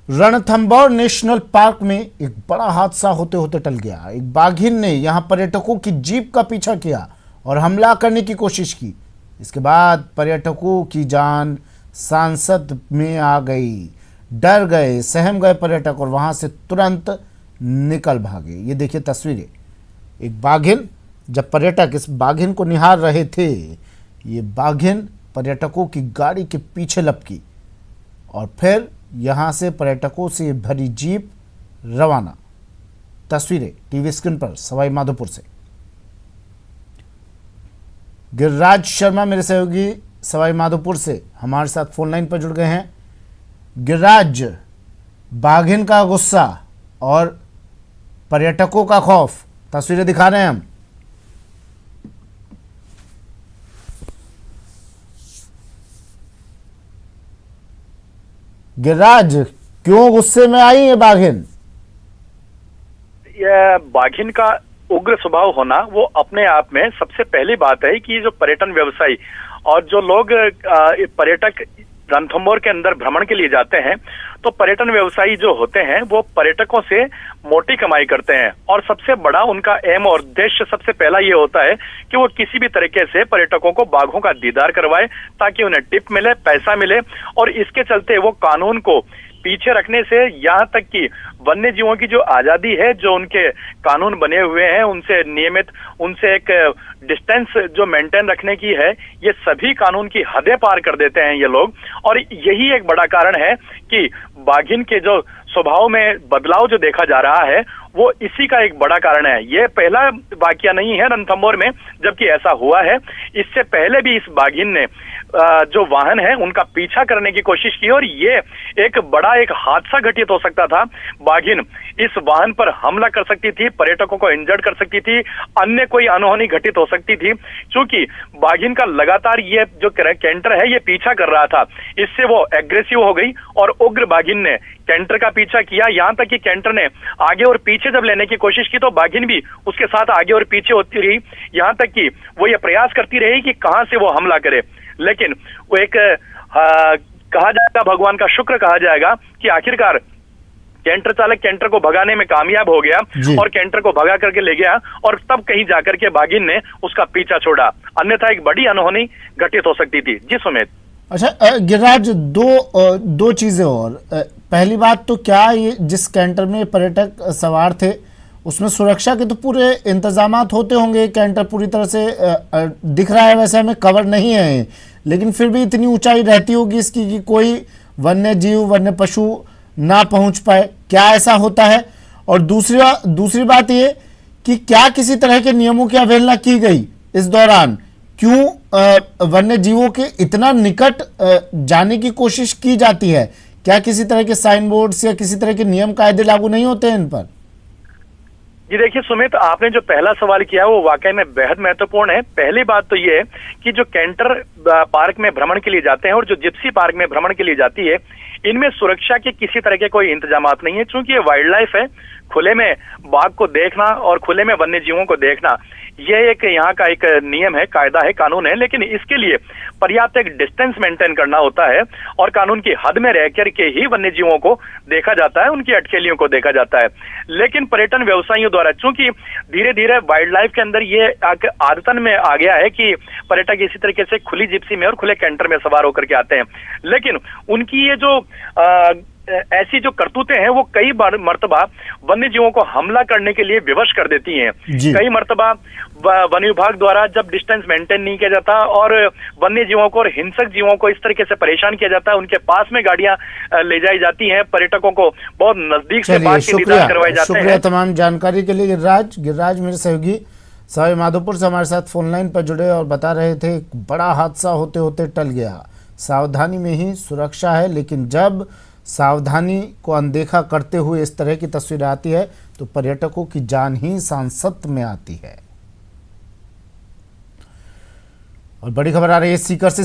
Ranthambore national park में एक बड़ा हादसा होते होते टल गया। एक बाघिन ने यहां पर्यटकों की जीप का पीछा किया और हमला करने की कोशिश की। इसके बाद पर्यटकों की जान सांसत में आ गई। डर गए, सहम गए पर्यटक और वहां से तुरंत निकल भागे। ये देखिए तस्वीरें। एक बाघिन, जब पर्यटक इस बाघिन को निहार रहे थे, ये बाघिन पर्यटकों की गाड़ी के पीछे लपकी और फिर यहां से पर्यटकों से भरी जीप रवाना। तस्वीरें टीवी स्क्रीन पर सवाई माधोपुर से। गिरिराज शर्मा मेरे सहयोगी सवाई माधोपुर से हमारे साथ फोन लाइन पर जुड़ गए हैं। गिरिराज, बाघिन का गुस्सा और पर्यटकों का खौफ, तस्वीरें दिखा रहे हैं हम। गिरिराज, क्यों गुस्से में आई है बाघिन? यह बाघिन का उग्र स्वभाव होना वो अपने आप में सबसे पहली बात है कि जो पर्यटन व्यवसायी और जो लोग पर्यटक रणथंभौर के अंदर भ्रमण के लिए जाते हैं, तो पर्यटन व्यवसायी जो होते हैं वो पर्यटकों से मोटी कमाई करते हैं और सबसे बड़ा उनका एम और उद्देश्य सबसे पहला ये होता है कि वो किसी भी तरीके से पर्यटकों को बाघों का दीदार करवाए ताकि उन्हें टिप मिले, पैसा मिले। और इसके चलते वो कानून को पीछे रखने से यहाँ तक कि वन्य जीवों की जो आजादी है, जो उनके कानून बने हुए हैं, उनसे नियमित, उनसे एक डिस्टेंस जो मेंटेन रखने की है, ये सभी कानून की हदें पार कर देते हैं ये लोग। और यही एक बड़ा कारण है कि बाघिन के जो स्वभाव में बदलाव जो देखा जा रहा है वो इसी का एक बड़ा कारण है। ये पहला वाकया नहीं है रणथंभौर में जबकि ऐसा हुआ है। इससे पहले भी इस बाघिन ने जो वाहन है उनका पीछा करने की कोशिश की और ये एक बड़ा एक हादसा घटित हो सकता था। बाघिन इस वाहन पर हमला कर सकती थी, पर्यटकों को इंजर्ड कर सकती थी, अन्य कोई अनहोनी घटित हो सकती थी। क्योंकि बाघिन का लगातार ये जो कैंटर है ये पीछा कर रहा था, इससे वो एग्रेसिव हो गई और उग्र बाघिन ने कैंटर का पीछा किया। यहां तक कि कैंटर ने आगे और पीछे जब लेने की कोशिश की तो बाघिन भी उसके साथ आगे और पीछे होती रही, यहां तक कि वो ये प्रयास करती रही कि कहां से वो हमला करे। लेकिन वो एक कहा जाएगा, भगवान का शुक्र कहा जाएगा कि आखिरकार कैंटर चालक कैंटर को भगाने में कामयाब हो गया और कैंटर को भगा करके ले गया और तब कहीं जाकर के बाघिन ने उसका पीछा छोड़ा, अन्यथा एक बड़ी अनहोनी घटित हो सकती थी। जी सुमित। अच्छा गिरिराज, दो चीजें और। पहली बात तो क्या ये जिस कैंटर में पर्यटक सवार थे उसमें सुरक्षा के तो पूरे इंतजामात होते होंगे? कैंटर पूरी तरह से दिख रहा है, वैसे हमें कवर नहीं है, लेकिन फिर भी इतनी ऊंचाई रहती होगी इसकी कि कोई वन्य जीव, वन्य पशु ना पहुंच पाए। क्या ऐसा होता है? और दूसरी बात ये कि क्या किसी तरह के नियमों की अवहेलना की गई इस दौरान? क्यों वन्य जीवों के इतना निकट जाने की कोशिश की जाती है? क्या किसी तरह के साइन बोर्ड्स या किसी तरह के नियम कायदे लागू नहीं होते हैं इन पर? जी देखिए सुमित, आपने जो पहला सवाल किया वो वाकई में बेहद महत्वपूर्ण है। पहली बात तो ये है कि जो कैंटर पार्क में भ्रमण के लिए जाते हैं और जो जिप्सी पार्क में भ्रमण के लिए जाती है, इनमें सुरक्षा के किसी तरह के कोई इंतजामात नहीं है। चूंकि ये वाइल्ड लाइफ है, खुले में बाघ को देखना और खुले में वन्य जीवों को देखना ये एक यहाँ का एक नियम है, कायदा है, कानून है। लेकिन इसके लिए पर्याप्त एक डिस्टेंस मेंटेन करना होता है और कानून की हद में रह करके ही वन्य जीवों को देखा जाता है, उनकी अटकेलियों को देखा जाता है। लेकिन पर्यटन व्यवसायियों द्वारा चूंकि धीरे धीरे वाइल्ड लाइफ के अंदर ये आदतन में आ गया है कि पर्यटक इसी तरीके से खुली जिप्सी में और खुले कैंटर में सवार होकर के आते हैं, लेकिन उनकी ये जो ऐसी जो करतूतें हैं वो कई बार मर्तबा वन्य जीवों को हमला करने के लिए विवश कर देती हैं। कई मर्तबा वन विभाग द्वारा जब डिस्टेंस मेंटेन नहीं किया जाता और वन्य जीवों को और हिंसक जीवों को इस तरीके से परेशान किया जाता है, उनके पास में गाड़ियां ले जाई जाती हैं, पर्यटकों को बहुत नजदीक से बाघ के दीदार करवाए जाते हैं। शुक्रिया तमाम जानकारी के लिए गिरिराज मेरे सहयोगी सवाई माधोपुर से हमारे साथ फोन लाइन पर जुड़े और बता रहे थे बड़ा हादसा होते होते टल गया। सावधानी में ही सुरक्षा है, लेकिन जब सावधानी को अनदेखा करते हुए इस तरह की तस्वीर आती है तो पर्यटकों की जान ही सांसत में आती है। और बड़ी खबर आ रही है सीकर से।